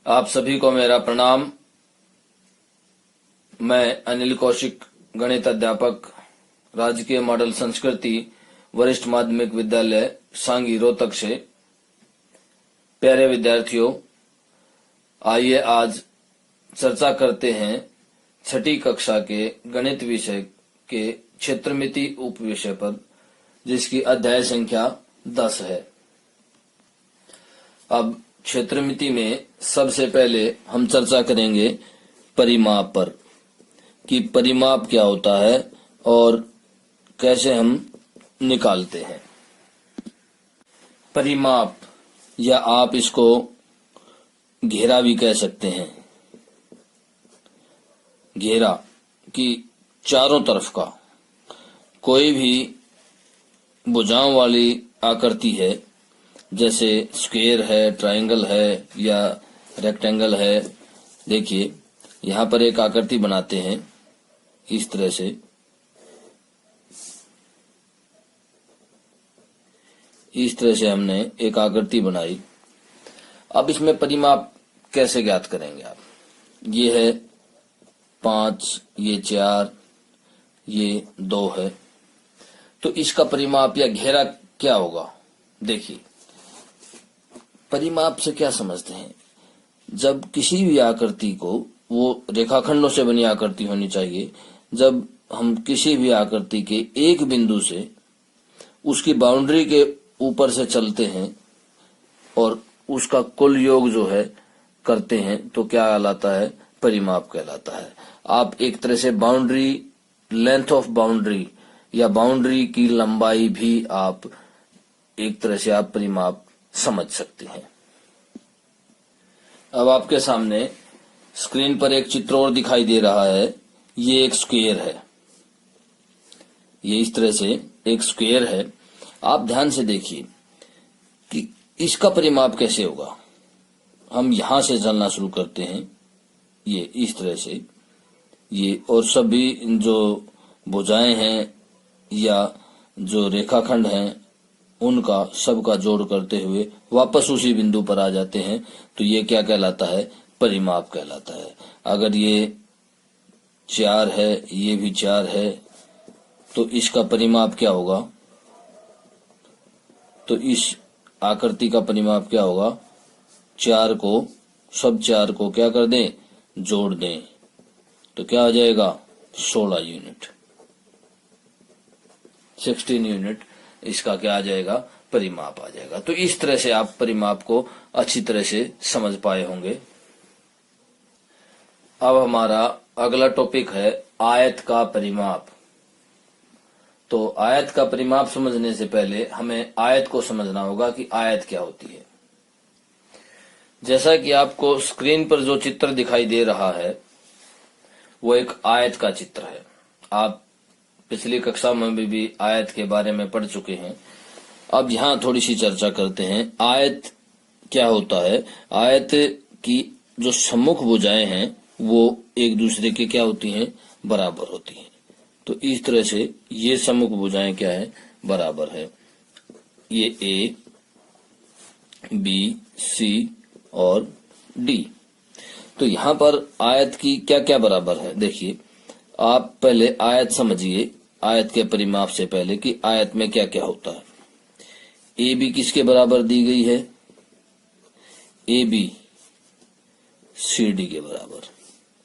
आप सभी को मेरा प्रणाम। मैं अनिल कौशिक, गणित अध्यापक, राजकीय मॉडल संस्कृति वरिष्ठ माध्यमिक विद्यालय सांगी रोहतक से। प्यारे विद्यार्थियों, आइए आज चर्चा करते हैं छठी कक्षा के गणित विषय के क्षेत्रमिति उप विषय पर, जिसकी अध्याय संख्या 10 है। अब क्षेत्रमिति में सबसे पहले हम चर्चा करेंगे परिमाप पर, कि परिमाप क्या होता है और कैसे हम निकालते हैं। परिमाप, या आप इसको घेरा भी कह सकते हैं। घेरा कि चारों तरफ का कोई भी भुजाओं वाली आकृति है, जैसे स्क्वायर है, ट्रायंगल है या रेक्टेंगल है। देखिए, यहाँ पर एक आकृति बनाते हैं इस तरह से। इस तरह से हमने एक आकृति बनाई। अब इसमें परिमाप कैसे ज्ञात करेंगे आप? ये है 5, ये 4, ये 2 है। तो इसका परिमाप या घेरा क्या होगा? देखिए, परिमाप से क्या समझते हैं? जब किसी भी आकृति को, वो रेखाखंडों से बनी आकृति होनी चाहिए, जब हम किसी भी आकृति के एक बिंदु से उसकी बाउंड्री के ऊपर से चलते हैं और उसका कुल योग जो है करते हैं, तो क्या कहलाता है? परिमाप कहलाता है। आप एक तरह से बाउंड्री, लेंथ ऑफ बाउंड्री या बाउंड्री की लंबाई भी आप एक तरह से आप परिमाप समझ सकते हैं। अब आपके सामने स्क्रीन पर एक चित्र और दिखाई दे रहा है। ये एक स्क्वायर है। ये इस तरह से एक स्क्वायर है। आप ध्यान से देखिए कि इसका परिमाप कैसे होगा। हम यहां से चलना शुरू करते हैं, ये इस तरह से, ये, और सभी जो भुजाएं हैं या जो रेखाखंड हैं उनका सबका जोड़ करते हुए वापस उसी बिंदु पर आ जाते हैं। तो ये क्या कहलाता है? परिमाप कहलाता है। अगर ये 4 है, ये भी 4 है, तो इसका परिमाप क्या होगा? तो इस आकृति का परिमाप क्या होगा? 4 को, सब 4 को क्या कर दें? जोड़ दें। तो क्या आ जाएगा? 16 यूनिट, 16 यूनिट इसका क्या आ जाएगा? परिमाप आ जाएगा। तो इस तरह से आप परिमाप को अच्छी तरह से समझ पाए होंगे। अब हमारा अगला टॉपिक है आयत का परिमाप। तो आयत का परिमाप समझने से पहले हमें आयत को समझना होगा कि आयत क्या होती है। जैसा कि आपको स्क्रीन पर जो चित्र दिखाई दे रहा है वो एक आयत का चित्र है। आप पिछली कक्षा में भी आयत के बारे में पढ़ चुके हैं। अब यहाँ थोड़ी सी चर्चा करते हैं। आयत क्या होता है? आयत की जो सम्मुख भुजाएं हैं वो एक दूसरे के क्या होती हैं? बराबर होती हैं। तो इस तरह से ये सम्मुख भुजाएं क्या है? बराबर है। ये ए, बी, सी और डी। तो यहाँ पर आयत की क्या क्या बराबर है? देखिए, आप पहले आयत समझिए, आयत के परिमाप से पहले, कि आयत में क्या क्या होता है। ए बी किसके बराबर दी गई है? ए बी सी डी के बराबर।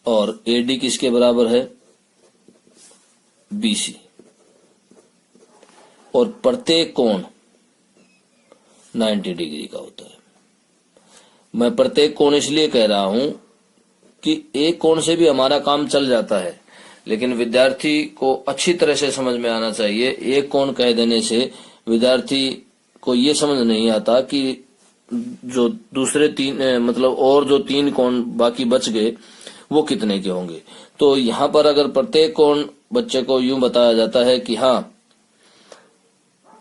और ए डी किसके बराबर है? B C. और प्रत्येक कोण 90 डिग्री का होता है। मैं प्रत्येक कोण इसलिए कह रहा हूं कि एक कोण से भी हमारा काम चल जाता है, लेकिन विद्यार्थी को अच्छी तरह से समझ में आना चाहिए। एक कोण कह देने से विद्यार्थी को ये समझ नहीं आता कि जो दूसरे 3 मतलब और जो 3 कोण बाकी बच गए वो कितने के होंगे। तो यहाँ पर अगर प्रत्येक कोण बच्चे को यूं बताया जाता है कि हाँ,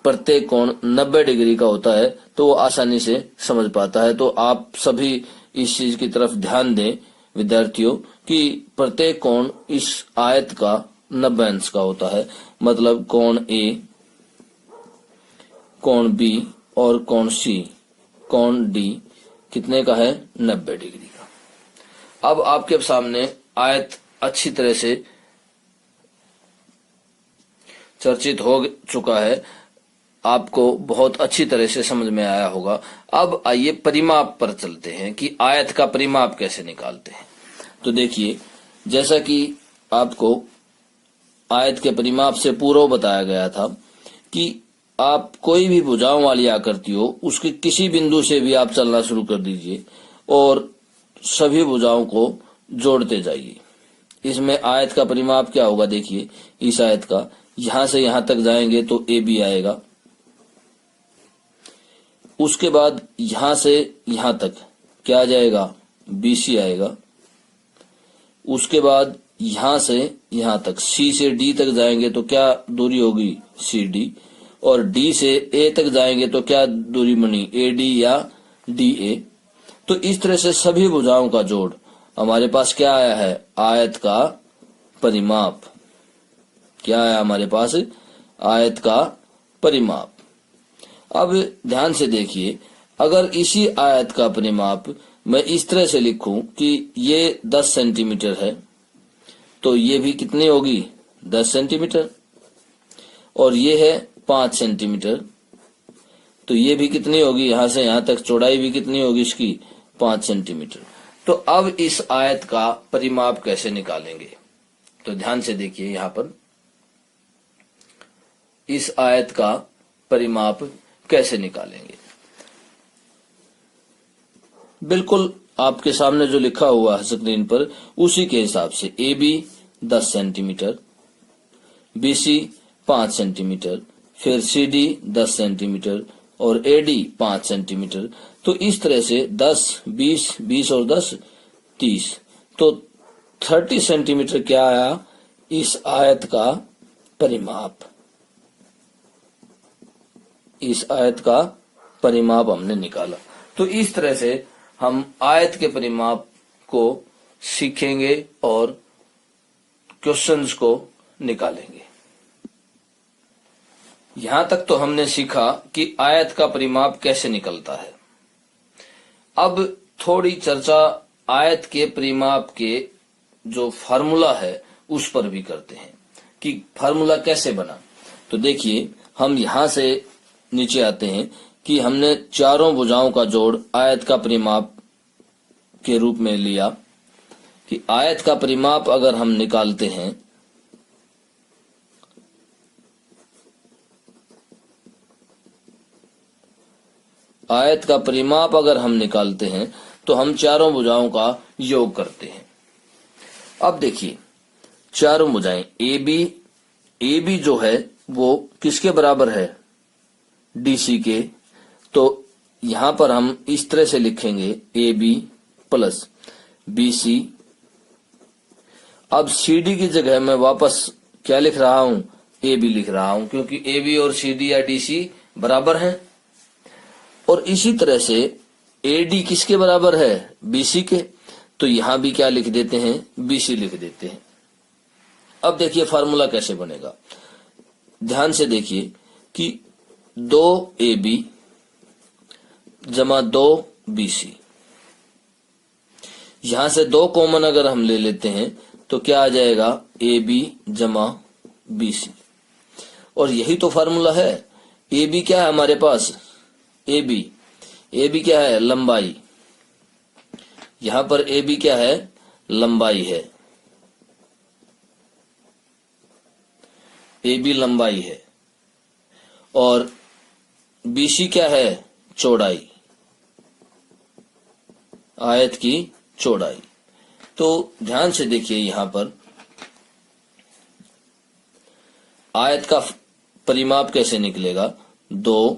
प्रत्येक कोण 90 डिग्री का होता है, तो वो आसानी से समझ पाता है। तो आप सभी इस चीज की तरफ ध्यान दें विद्यार्थियों, कि प्रत्येक कोण इस आयत का 90 अंश का होता है। मतलब कोण ए, कोण बी और कोण सी, कोण डी कितने का है? 90 डिग्री का। अब आपके सामने आयत अच्छी तरह से चर्चित हो चुका है, आपको बहुत अच्छी तरह से समझ में आया होगा। अब आइए परिमाप पर चलते हैं कि आयत का परिमाप कैसे निकालते हैं। तो देखिए, जैसा कि आपको आयत के परिमाप से पूर्व बताया गया था कि आप कोई भी भुजाओं वाली आकृति हो, उसके किसी बिंदु से भी आप चलना शुरू कर दीजिए और सभी भुजाओं को जोड़ते जाइए। इसमें आयत का परिमाप क्या होगा, देखिए इस आयत का यहां से यहां तक जाएंगे तो ए बी आएगा, उसके बाद यहां से यहां तक क्या आ जाएगा, बी सी आएगा, उसके बाद यहां से यहां तक सी से डी तक जाएंगे तो क्या दूरी होगी, सी डी, और डी से ए तक जाएंगे तो क्या दूरी बनी, ए डी या डी ए। तो इस तरह से सभी भुजाओं का जोड़ हमारे पास क्या आया है, आयत का परिमाप। क्या है हमारे पास, आयत का परिमाप। अब ध्यान से देखिए, अगर इसी आयत का परिमाप मैं इस तरह से लिखूं कि ये 10 सेंटीमीटर है, तो ये भी कितनी होगी, 10 सेंटीमीटर, और ये है 5 सेंटीमीटर, तो ये भी कितनी होगी, यहां से यहां तक चौड़ाई भी कितनी होगी इसकी, 5 सेंटीमीटर। तो अब इस आयत का परिमाप कैसे निकालेंगे, तो ध्यान से देखिए, यहां पर इस आयत का परिमाप कैसे निकालेंगे। बिल्कुल आपके सामने जो लिखा हुआ है स्क्रीन पर, उसी के हिसाब से A B 10 centimetre, B C 5 centimetre, फिर सी डी 10 सेंटीमीटर और ए डी 5 सेंटीमीटर। तो इस तरह से 10, 20, 20 और 10, 30, तो 30 सेंटीमीटर क्या आया इस आयत का परिमाप। इस आयत का परिमाप हमने निकाला। तो इस तरह से हम आयत के परिमाप को सीखेंगे और क्वेश्चंस को निकालेंगे। यहां तक तो हमने सीखा कि आयत का परिमाप कैसे निकलता है। अब थोड़ी चर्चा आयत के परिमाप के जो फार्मूला है उस पर भी करते हैं कि फार्मूला कैसे बना। तो देखिए, हम यहां से नीचे आते हैं कि हमने चारों भुजाओं का जोड़ आयत का परिमाप के रूप में लिया कि आयत का परिमाप अगर हम निकालते हैं, आयत का परिमाप अगर हम निकालते हैं तो हम चारों भुजाओं का योग करते हैं। अब देखिए, चारों भुजाएं ए बी जो है वो किसके बराबर है, डीसी के। तो यहां पर हम इस तरह से लिखेंगे A B plus B C. अब सी डी की जगह मैं वापस क्या लिख रहा हूं, ए बी लिख रहा हूं, क्योंकि ए बी और सी डी या डी सी बराबर हैं। और इसी तरह से ए डी किसके बराबर है, बी सी के, तो यहां भी क्या लिख देते हैं, बी सी लिख देते हैं। अब देखिए फार्मूला कैसे बनेगा, ध्यान से देखिए कि 2 ए बी जमा 2 बी सी, यहां से 2 कॉमन अगर हम ले लेते हैं तो क्या आ जाएगा, ए बी जमा बी सी। और यही तो फार्मूला है। ए बी क्या है हमारे पास, ए बी क्या है, लंबाई। यहां पर ए बी क्या है, लंबाई है, ए बी लंबाई है, और बी सी क्या है, चौड़ाई, आयत की चौड़ाई। तो ध्यान से देखिए, यहां पर आयत का परिमाप कैसे निकलेगा, 2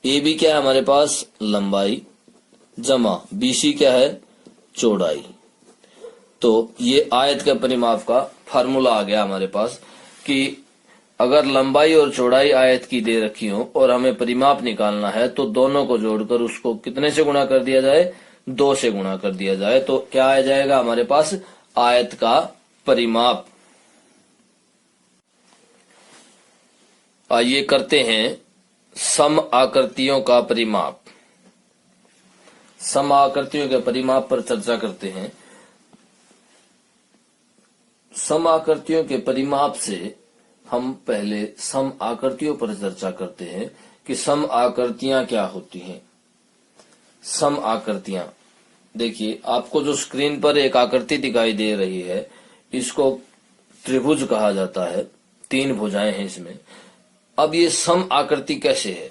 ए बी क्या है हमारे पास, लंबाई, जमा बी सी क्या है, चौड़ाई। तो ये आयत के परिमाप का फार्मूला आ गया हमारे पास कि अगर लंबाई और चौड़ाई आयत की दे रखी हो और हमें परिमाप निकालना है तो दोनों को जोड़कर उसको कितने से गुणा कर दिया जाए, 2 से गुणा कर दिया जाए, तो क्या आ जाएगा हमारे पास, आयत का परिमाप। आइए करते हैं सम आकृतियों का परिमाप। सम आकृतियों के परिमाप पर चर्चा करते हैं। सम आकृतियों के परिमाप से हम पहले सम आकृतियों पर चर्चा करते हैं कि सम आकृतियां क्या होती हैं। सम आकृतियां, देखिए आपको जो स्क्रीन पर एक आकृति दिखाई दे रही है, इसको त्रिभुज कहा जाता है। 3 भुजाएं हैं इसमें। अब ये सम आकृति कैसे है?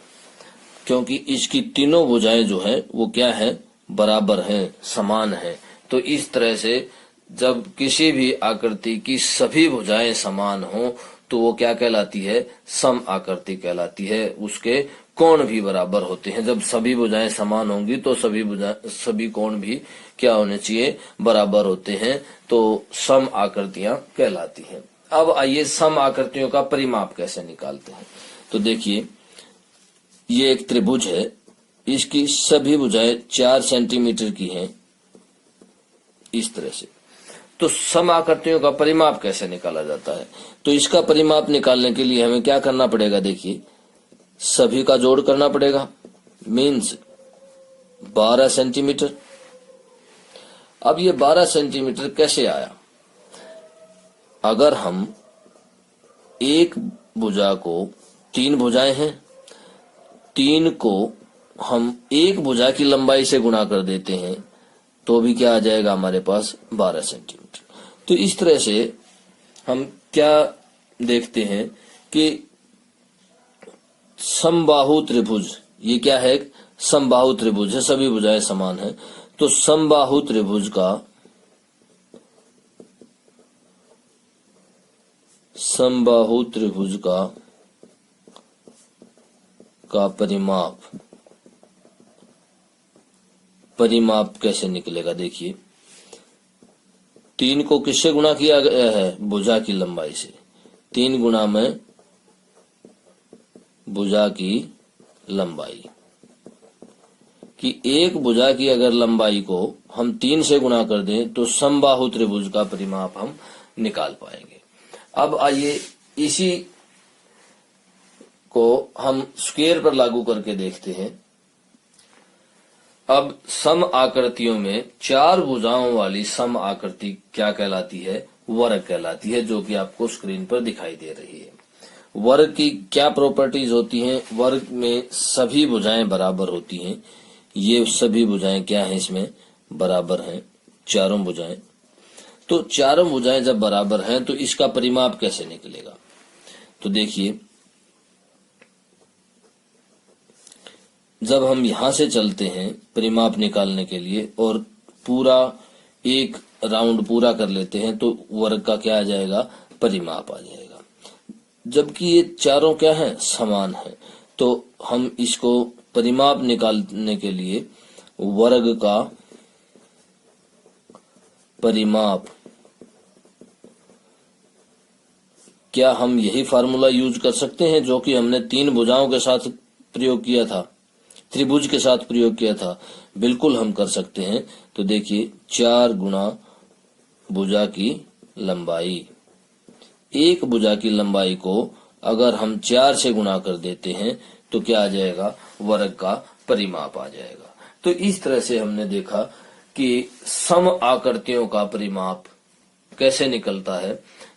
क्योंकि इसकी तीनों भुजाएं जो हैं वो क्या है, बराबर हैं, समान हैं। तो इस तरह से जब किसी भी आकृति की सभी भुजाएं समान हो तो वो क्या कहलाती है, सम आकृति कहलाती है। उसके कोण भी बराबर होते हैं। जब सभी भुजाएं समान होंगी तो सभी कोण भी क्या होने चाहिए, बराबर होते हैं। तो सम आकृतियां कहलाती हैं। अब आइए सम आकृतियों का परिमाप कैसे निकालते हैं। तो देखिए ये एक त्रिभुज है, इसकी सभी भुजाएं 4 सेंटीमीटर की हैं, इस तरह से। तो सम आकृतियों का परिमाप कैसे निकाला जाता है? तो इसका परिमाप निकालने के लिए हमें क्या करना पड़ेगा, देखिए सभी का जोड़ करना पड़ेगा, मीन्स 12 सेंटीमीटर। अब ये 12 सेंटीमीटर कैसे आया? अगर हम एक भुजा को, 3 भुजाएं हैं, 3 को हम एक भुजा की लंबाई से गुणा कर देते हैं तो भी क्या आ जाएगा हमारे पास, 12 सेंटीमीटर। तो इस तरह से हम क्या देखते हैं कि समबाहु त्रिभुज, ये क्या है, समबाहु त्रिभुज है, सभी भुजाएं समान हैं। तो समबाहु त्रिभुज का परिमाप कैसे निकलेगा? देखिए 3 को किससे गुणा किया गया है, भुजा की लंबाई से। 3 गुणा में भुजा की लंबाई, कि एक भुजा की अगर लंबाई को हम 3 से गुणा कर दें तो समबाहु त्रिभुज का परिमाप हम निकाल पाएंगे। अब आइए इसी को हम स्क्वायर पर लागू करके देखते हैं। अब सम आकृतियों में 4 भुजाओं वाली सम आकृति क्या कहलाती है, वर्ग कहलाती है, जो कि आपको स्क्रीन पर दिखाई दे रही है। वर्ग की क्या प्रॉपर्टीज होती हैं? वर्ग में सभी भुजाएं बराबर होती हैं। ये सभी भुजाएं क्या हैं, इसमें बराबर हैं, चारों भुजाएं। तो चारों भुजाएं जब बराबर हैं तो इसका परिमाप कैसे निकलेगा? तो देखिए जब हम यहां से चलते हैं परिमाप निकालने के लिए और पूरा एक राउंड पूरा कर लेते हैं तो वर्ग का क्या आ जाएगा, परिमाप आ जाएगा। जबकि ये चारों क्या है, समान है। तो हम इसको परिमाप निकालने के लिए वर्ग का परिमाप, क्या हम यही फार्मूला यूज कर सकते हैं जो कि हमने 3 भुजाओं के साथ प्रयोग किया था, त्रिभुज के साथ प्रयोग किया था? बिल्कुल हम कर सकते हैं। तो देखिए 4 गुणा भुजा की लंबाई, एक भुजा की लंबाई को अगर हम 4 से गुणा कर देते हैं तो क्या आ जाएगा, वर्ग का परिमाप आ जाएगा। तो इस तरह से हमने देखा कि सम आकृतियों का परिमाप कैसे निकलता है,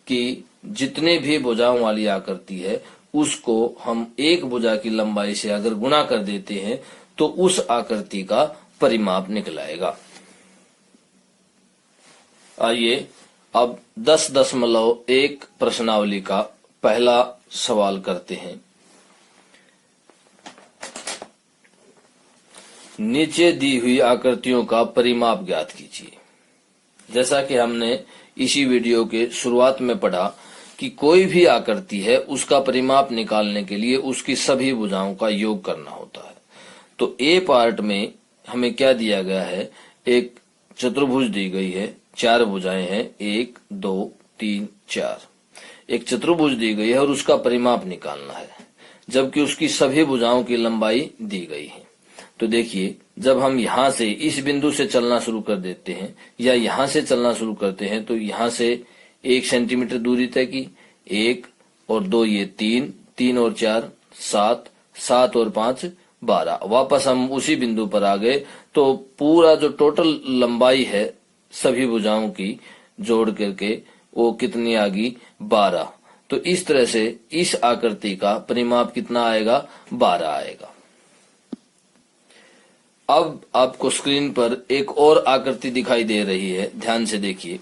कि जितने भी भुजाओं वाली आकृति है उसको हम एक भुजा की लंबाई से अगर गुणा कर देते हैं तो उस आकृति का परिमाप निकलाएगा। आइए अब 10.1 प्रश्नावली का पहला सवाल करते हैं। नीचे दी हुई आकृतियों का परिमाप ज्ञात कीजिए। जैसा कि हमने इसी वीडियो के शुरुआत में पढ़ा कि कोई भी आकृति है उसका परिमाप निकालने के लिए उसकी सभी भुजाओं का योग करना होता है। तो ए पार्ट में हमें क्या दिया गया है, एक चतुर्भुज दी गई है, 4 भुजाएं हैं, 1 2 3 4। एक चतुर्भुज दी गई है और उसका परिमाप निकालना है, जबकि उसकी सभी भुजाओं की लंबाई दी गई है। तो देखिए जब हम यहाँ से इस बिंदु से चलना शुरू कर देते हैं या यहाँ से चलना शुरू करते हैं तो यहाँ से 1 सेंटीमीटर दूरी तय की, 1 और 2 ये 3, 3 और 4 7, 7 और 5 12। वापस हम उसी बिंदु पर आ गए तो पूरा जो टोटल लंबाई है सभी भुजाओं की जोड़ करके वो कितनी आ गई 12। तो इस तरह से इस आकृति का परिमाप कितना आएगा 12 आएगा। अब आपको स्क्रीन पर एक और आकृति दिखाई दे रही है, ध्यान से देखिए।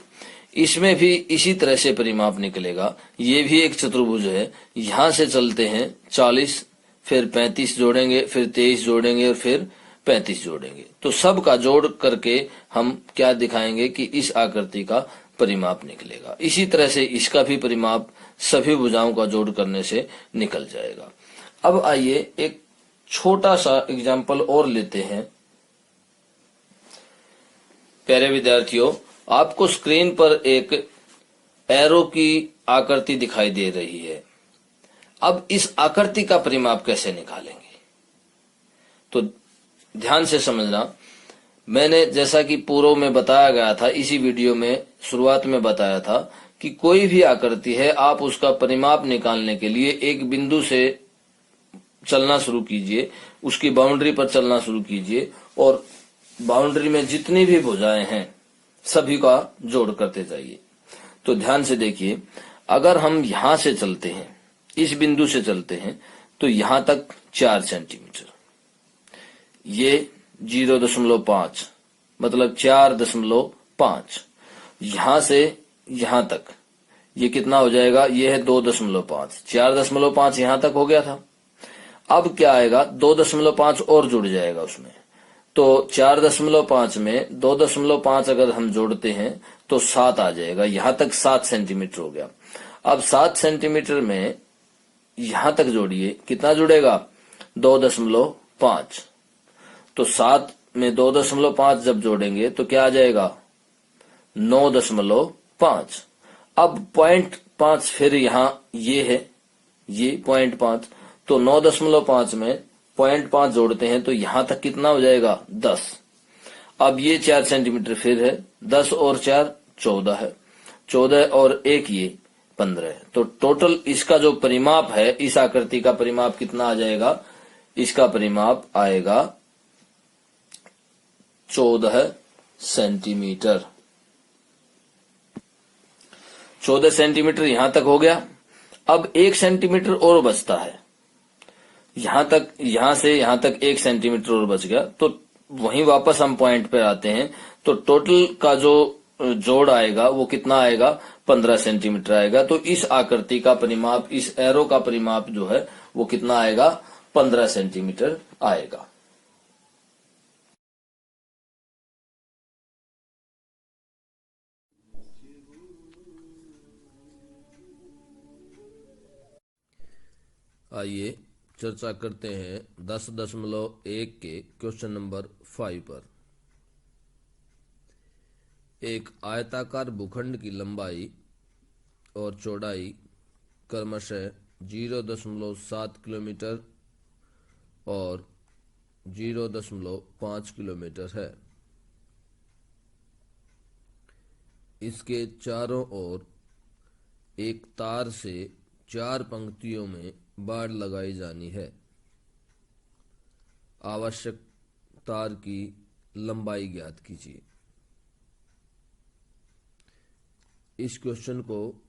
इसमें भी इसी तरह से परिमाप निकलेगा। ये भी एक चतुर्भुज है। यहां से चलते हैं 40, फिर 35 जोड़ेंगे, फिर 23 जोड़ेंगे और फिर 35 जोड़ेंगे। तो सब का जोड़ करके हम क्या दिखाएंगे कि इस आकृति का परिमाप निकलेगा। इसी तरह से इसका भी परिमाप सभी भुजाओं का जोड़ करने से निकल जाएगा। अब आइए एक छोटा सा एग्जाम्पल और लेते हैं। प्यारे विद्यार्थियों, आपको स्क्रीन पर एक एरो की आकृति दिखाई दे रही है। अब इस आकृति का परिमाप कैसे निकालेंगे, तो ध्यान से समझना। मैंने जैसा कि पूर्व में बताया गया था, इसी वीडियो में शुरुआत में बताया था कि कोई भी आकृति है, आप उसका परिमाप निकालने के लिए एक बिंदु से चलना शुरू कीजिए, उसकी बाउंड्री पर चलना शुरू कीजिए और बाउंड्री में जितनी भी भुजाएं हैं सभी का जोड़ करते जाइए। तो ध्यान से देखिए, अगर हम यहां से चलते हैं, इस बिंदु से चलते हैं, तो यहां तक 4 सेंटीमीटर, ये 0.5 मतलब 4.5। यहां से यहां तक ये कितना हो जाएगा, ये है 2.5। 4.5 यहां तक हो गया था। अब क्या आएगा, 2.5 और जुड़ जाएगा उसमें। तो 4.5 में 2.5 अगर हम जोड़ते हैं तो 7 आ जाएगा। यहां तक 7 सेंटीमीटर हो गया। अब 7 सेंटीमीटर में यहां तक जोड़िए, कितना जुड़ेगा 2.5। तो 7 में 2.5 जब जोड़ेंगे तो क्या आ जाएगा 9.5। अब 0.5 फिर यहाँ ये है, ये 0.5। तो 9.5 में 0.5 जोड़ते हैं तो यहां तक कितना हो जाएगा 10। अब ये 4 सेंटीमीटर फिर है, 10 और 4 14 है, 14 और 1 ये 15 है। तो टोटल इसका जो परिमाप है, इस आकृति का परिमाप कितना आ जाएगा, इसका परिमाप आएगा 14 सेंटीमीटर। 14 सेंटीमीटर यहां तक हो गया। अब 1 सेंटीमीटर और बचता है, यहां तक, यहां से यहां तक 1 सेंटीमीटर और बच गया। तो वहीं वापस हम पॉइंट पे आते हैं, तो टोटल का जो जोड़ आएगा वो कितना आएगा 15 सेंटीमीटर आएगा। तो इस आकृति का परिमाप, इस एरो का परिमाप जो है वो कितना आएगा 15 सेंटीमीटर आएगा। आइए चर्चा करते हैं 10.1 के क्वेश्चन नंबर 5 पर। एक आयताकार भूखंड की लंबाई और चौड़ाई क्रमशः 0.7 किलोमीटर और 0.5 किलोमीटर है। इसके चारों ओर एक तार से 4 पंक्तियों में बाड़ लगाई जानी है। आवश्यक तार की लंबाई ज्ञात कीजिए। इस क्वेश्चन को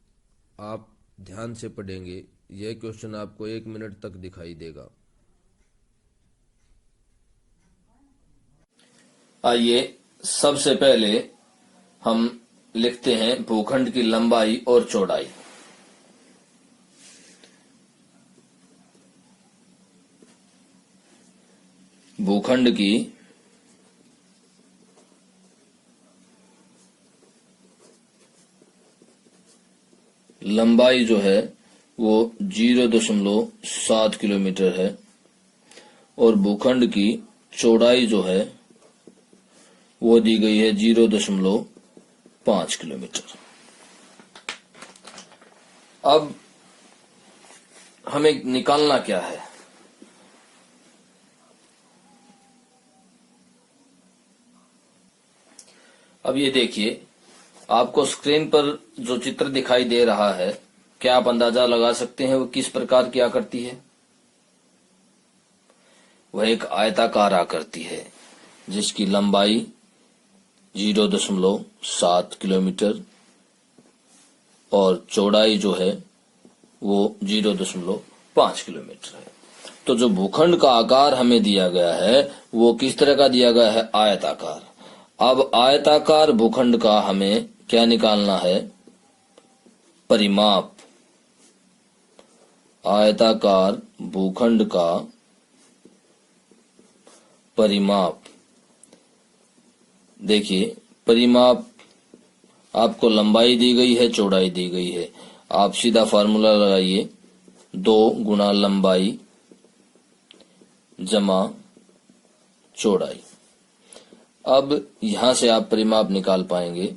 आप ध्यान से पढ़ेंगे। यह क्वेश्चन आपको 1 मिनट तक दिखाई देगा। आइए सबसे पहले हम लिखते हैं भूखंड की लंबाई और चौड़ाई। भूखंड की लंबाई जो है वो 0.7 किलोमीटर है और भूखंड की चौड़ाई जो है वो दी गई है 0.5 किलोमीटर। अब हमें निकालना क्या है, अब ये देखिए, आपको स्क्रीन पर जो चित्र दिखाई दे रहा है, क्या आप अंदाजा लगा सकते हैं वो किस प्रकार की आकृति है। वह एक आयताकार आकृति है जिसकी लंबाई 0.7 किलोमीटर और चौड़ाई जो है वो 0.5 किलोमीटर है। तो जो भूखंड का आकार हमें दिया गया है वो किस तरह का दिया गया है? आयताकार। अब आयताकार भूखंड का हमें क्या निकालना है? परिमाप। आयताकार भूखंड का परिमाप। देखिए, परिमाप आपको लंबाई दी गई है, चौड़ाई दी गई है। आप सीधा फार्मूला लगाइए, 2 गुना लंबाई जमा चौड़ाई। अब यहां से आप परिमाप निकाल पाएंगे।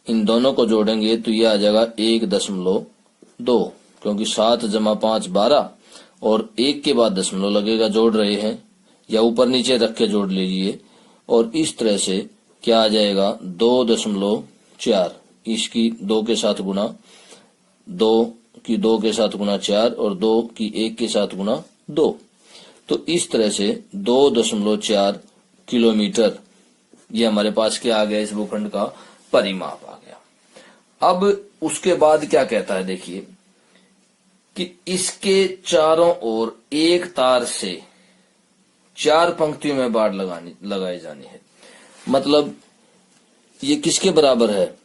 इन दोनों को जोड़ेंगे तो यह आ जाएगा 1.2, क्योंकि 7 जमा 5 12 और 1 के बाद दशमलव लगेगा, जोड़ रहे हैं, या ऊपर नीचे रख के जोड़ लीजिए। और इस तरह से क्या आ जाएगा? 2.4, इसकी 2 के साथ गुना, 2 की 2 के साथ गुना 4 और 2 की 1 के साथ गुना 2। तो इस तरह से 2.4 किलोमीटर ये हमारे पास क्या आ गया? इस भूखंड का परिमाप आ गया। अब उसके बाद क्या कहता है? देखिए कि इसके चारों ओर एक तार से 4 पंक्तियों में बाड़ लगाई जानी है। मतलब ये किसके बराबर है?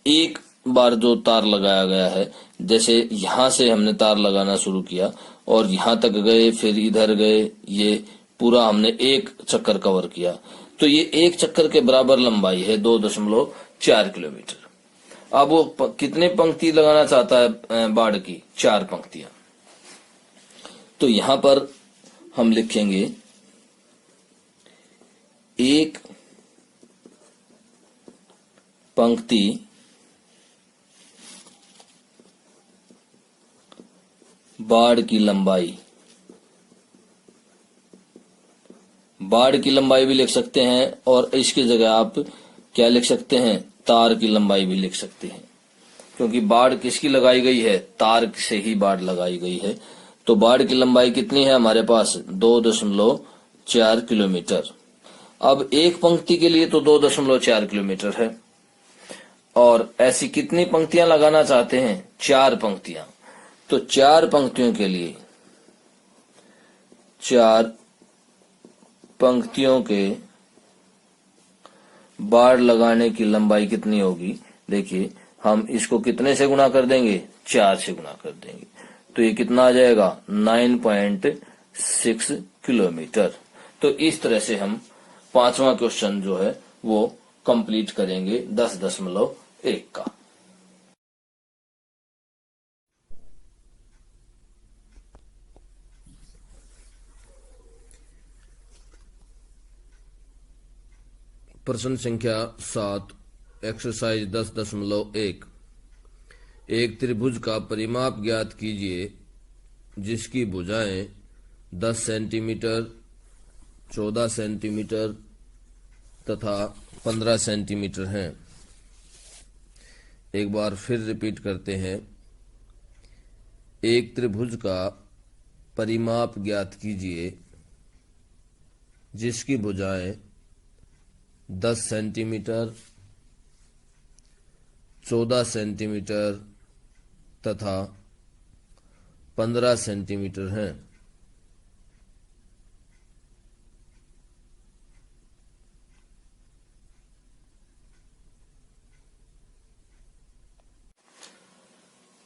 एक बार जो तार लगाया गया है, जैसे यहां से हमने तार लगाना शुरू किया और यहां तक गए, फिर इधर गए, ये पूरा हमने एक चक्कर कवर किया, तो ये एक चक्कर के बराबर लंबाई है 2.4 किलोमीटर। अब वो कितने पंक्ति लगाना चाहता है बाड़ की? 4 पंक्तियां। तो यहां पर हम लिखेंगे एक पंक्ति बाड़ की लंबाई। बाड़ की लंबाई भी लिख सकते हैं और इसकी जगह आप क्या लिख सकते हैं? तार की लंबाई भी लिख सकते हैं, क्योंकि बाड़ किसकी लगाई गई है? तार से ही बाड़ लगाई गई है। तो बाड़ की लंबाई कितनी है हमारे पास? 2.4 किलोमीटर। अब एक पंक्ति के लिए तो 2.4 किलोमीटर है, और ऐसी कितनी पंक्तियां लगाना चाहते हैं? 4 पंक्तियां। तो 4 पंक्तियों के लिए 4 पंक्तियों के बाड़ लगाने की लंबाई कितनी होगी? देखिए, हम इसको कितने से गुना कर देंगे? 4 से गुना कर देंगे, तो ये कितना आ जाएगा? 9.6 किलोमीटर। तो इस तरह से हम 5वां क्वेश्चन जो है वो कंप्लीट करेंगे 10.1 का। प्रश्न संख्या 7, एक्सरसाइज 10.1। एक त्रिभुज का परिमाप ज्ञात कीजिए जिसकी भुजाएं 10 सेंटीमीटर, 14 सेंटीमीटर तथा 15 सेंटीमीटर हैं। एक बार फिर रिपीट करते हैं। एक त्रिभुज का परिमाप ज्ञात कीजिए जिसकी भुजाएं 10 सेंटीमीटर, 14 सेंटीमीटर तथा 15 सेंटीमीटर हैं।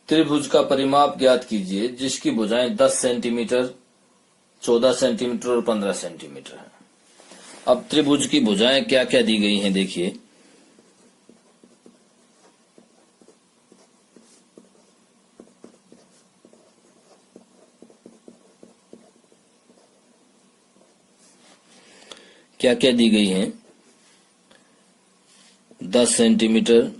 त्रिभुज का परिमाप ज्ञात कीजिए जिसकी भुजाएं 10 सेंटीमीटर, 14 सेंटीमीटर और 15 सेंटीमीटर है। अब त्रिभुज की भुजाएं क्या क्या दी गई हैं? देखिए, क्या क्या दी गई हैं? 10 सेंटीमीटर।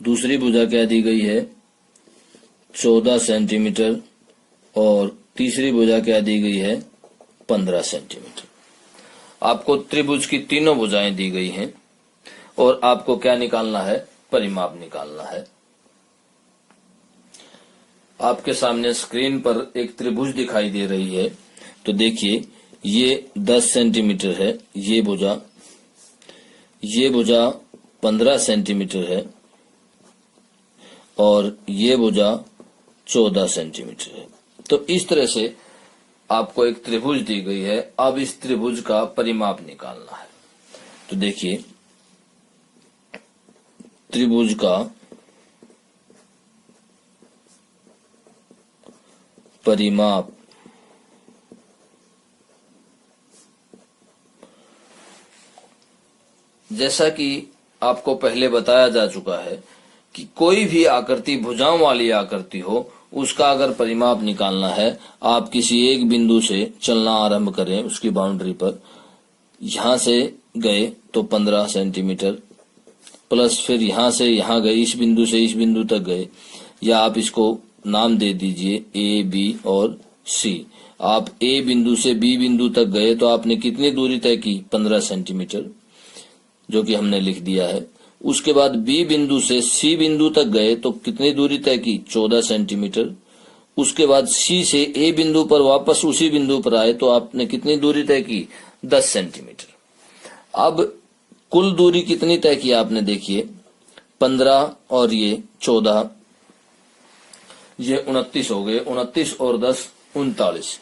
दूसरी भुजा क्या दी गई है? 14 सेंटीमीटर। और तीसरी भुजा क्या दी गई है? 15 सेंटीमीटर। आपको त्रिभुज की तीनों भुजाएं दी गई हैं और आपको क्या निकालना है? परिमाप निकालना है। आपके सामने स्क्रीन पर एक त्रिभुज दिखाई दे रही है। तो देखिए, ये 10 सेंटीमीटर है, ये भुजा 15 सेंटीमीटर है और ये भुजा 14 सेंटीमीटर है। तो इस तरह से आपको एक त्रिभुज दी गई है। अब इस त्रिभुज का परिमाप निकालना है। तो देखिए, त्रिभुज का परिमाप जैसा कि आपको पहले बताया जा चुका है कि कोई भी आकृति भुजाओं वाली आकृति हो, उसका अगर परिमाप निकालना है, आप किसी एक बिंदु से चलना आरंभ करें उसकी बाउंड्री पर, यहां से गए तो 15 सेंटीमीटर, प्लस फिर यहां से यहां गए, इस बिंदु से इस बिंदु तक गए, या आप इसको नाम दे दीजिए ए, बी और सी। आप ए बिंदु से बी बिंदु तक गए तो आपने कितनी दूरी तय की? 15 सेंटीमीटर, जो कि हमने लिख दिया है। उसके बाद बी बिंदु से सी बिंदु तक गए तो कितनी दूरी तय की? 14 सेंटीमीटर। उसके बाद सी से ए बिंदु पर वापस उसी बिंदु पर आए तो आपने कितनी दूरी तय की? 10 सेंटीमीटर। अब कुल दूरी कितनी तय की आपने? देखिए, 15 और ये 14, ये 29 हो गए। 29 और 10 39।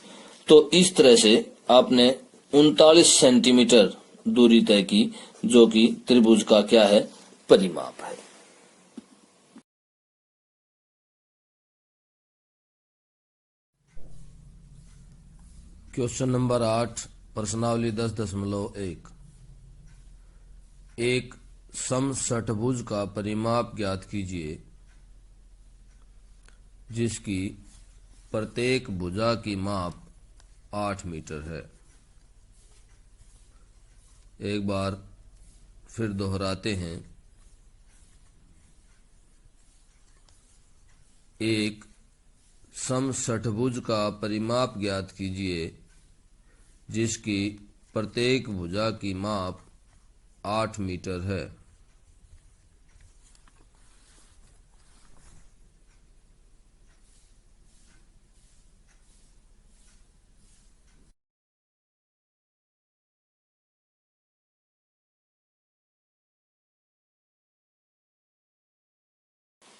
तो इस तरह से आपने 39 सेंटीमीटर दूरी तय की, जो कि त्रिभुज का क्या है? परिमाप है। क्वेश्चन नंबर 8, प्रश्नावली 10.1। एक समषटभुज का परिमाप ज्ञात कीजिए जिसकी प्रत्येक भुजा की माप 8 मीटर है। एक बार फिर दोहराते हैं। एक समषटभुज का परिमाप ज्ञात कीजिए जिसकी प्रत्येक भुजा की माप 8 मीटर है।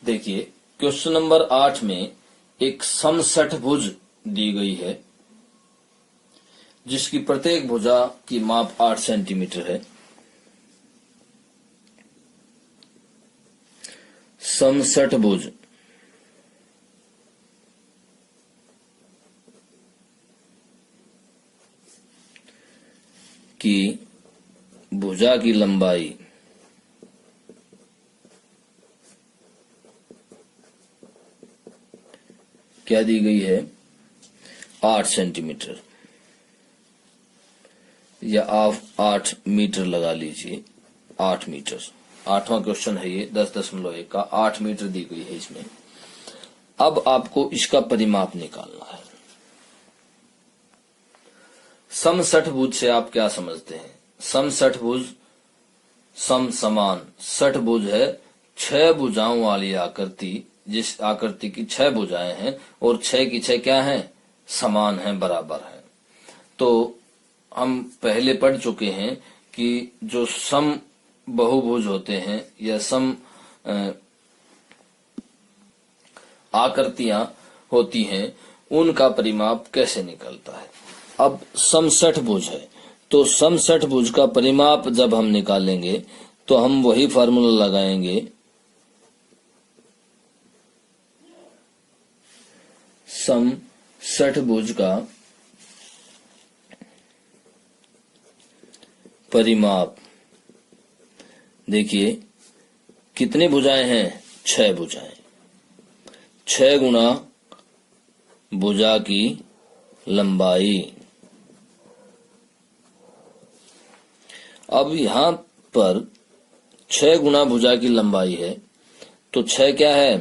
देखिए, क्वेश्चन नंबर 8 में एक समषटभुज दी गई है जिसकी प्रत्येक भुजा की माप 8 सेंटीमीटर है। समषटभुज की भुजा की लंबाई क्या दी गई है? 8 सेंटीमीटर, या आप 8 मीटर लगा लीजिए। 8 मीटर, 8वां क्वेश्चन है ये 10.1 का। 8 मीटर दी गई है इसमें। अब आपको इसका परिमाप निकालना है। समषटभुज से आप क्या समझते हैं? समषटभुज सम समान, षटभुज है 6 भुजाओं वाली आकृति, जिस आकृति की 6 भुजाएं हैं और 6 की 6 क्या हैं? समान हैं, बराबर हैं। तो हम पहले पढ़ चुके हैं कि जो सम बहुभुज होते हैं या सम आकृतियां होती हैं, उनका परिमाप कैसे निकलता है। अब समषटभुज है, तो समषटभुज का परिमाप जब हम निकालेंगे तो हम वही फार्मूला लगाएंगे, समषटभुज का परिमाप। देखिए, कितनी भुजाएं हैं? 6 भुजाएं। 6 गुना भुजा की लंबाई। अब यहां पर 6 गुना भुजा की लंबाई है, तो 6 क्या है?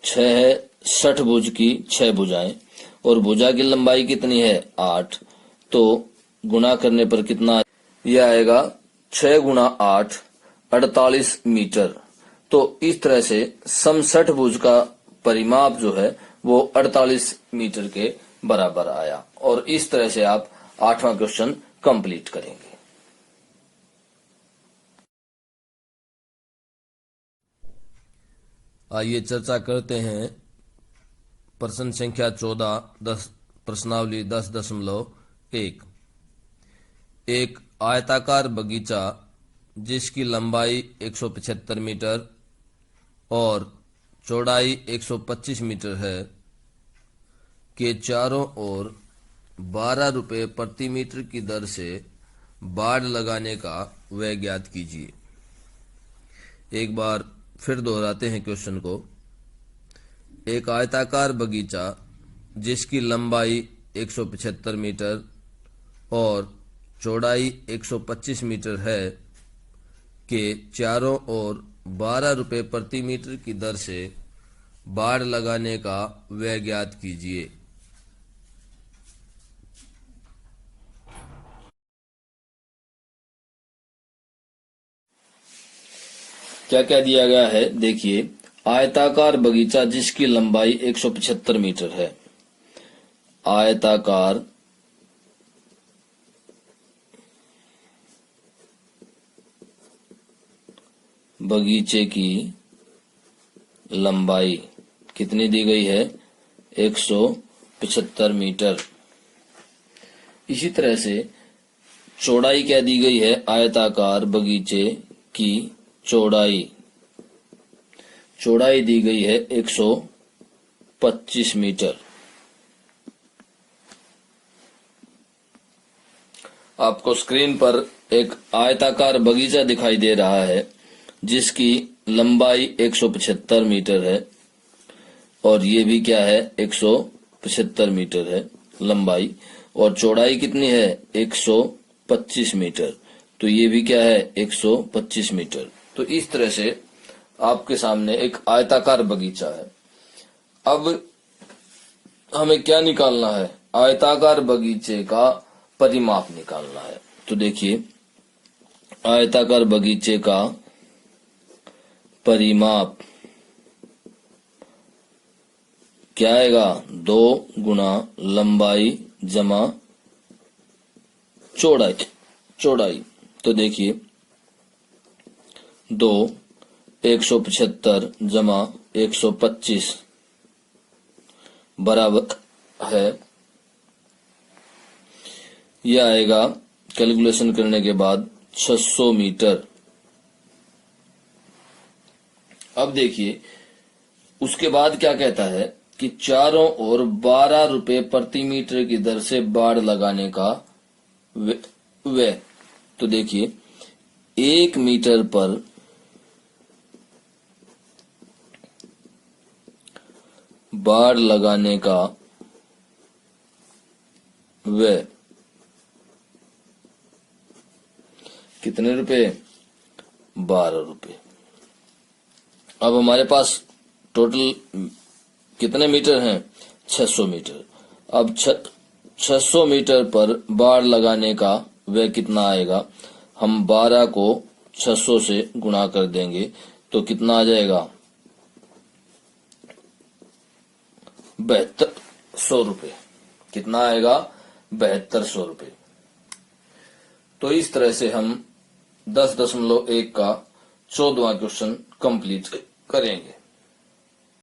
6 है षटभुज की 6 भुजाएं, और भुजा की लंबाई कितनी है? 8। तो गुणा करने पर कितना यह आएगा? 6 गुना 8 48 मीटर। तो इस तरह से समषटभुज का परिमाप जो है वो 48 मीटर के बराबर आया। और इस तरह से आप 8वां क्वेश्चन कंप्लीट करेंगे। आइए चर्चा करते हैं प्रश्न संख्या 14 प्रश्नावली 10.1। एक आयताकार बगीचा जिसकी लंबाई 175 मीटर और चौड़ाई 125 मीटर है के चारों ओर 12 रुपये प्रति मीटर की दर से बाड़ लगाने का व्यय ज्ञात कीजिए। एक बार फिर दोहराते हैं क्वेश्चन को। एक आयताकार बगीचा जिसकी लंबाई 175 मीटर और चौड़ाई 125 मीटर है के चारों ओर 12 रुपये प्रति मीटर की दर से बाड़ लगाने का व्यय ज्ञात कीजिए। क्या क्या दिया गया है देखिए। आयताकार बगीचा जिसकी लंबाई 175 मीटर है। आयताकार बगीचे की लंबाई कितनी दी गई है? 175 मीटर। इसी तरह से चौड़ाई क्या दी गई है? आयताकार बगीचे की चौड़ाई दी गई है 125 मीटर। आपको स्क्रीन पर एक आयताकार बगीचा दिखाई दे रहा है जिसकी लंबाई 175 मीटर है और ये भी क्या है? 175 मीटर है लंबाई, और चौड़ाई कितनी है? 125 मीटर। तो ये भी क्या है? 125 मीटर। तो इस तरह से आपके सामने एक आयताकार बगीचा है। अब हमें क्या निकालना है? आयताकार बगीचे का परिमाप निकालना है। तो देखिए, आयताकार बगीचे का परिमाप क्या आएगा? 2 गुना लंबाई जमा चौड़ाई। तो देखिए 2 175 जमा 125 बराबर है, यह आएगा कैलकुलेशन करने के बाद 600 मीटर। अब देखिए उसके बाद क्या कहता है कि चारों ओर 12 रुपये प्रति मीटर की दर से बाड़ लगाने का व्यय। तो देखिए 1 मीटर पर बाड़ लगाने का व्यय कितने रुपए? 12 रुपये। अब हमारे पास टोटल कितने मीटर हैं? 600 मीटर। अब 600 मीटर पर बाड़ लगाने का व्यय कितना आएगा? हम 12 को 600 से गुणा कर देंगे तो कितना आ जाएगा? 7200 रुपये। कितना आएगा? 7200 रुपये। तो इस तरह से हम 10.1 का 14वां क्वेश्चन कंप्लीट करेंगे।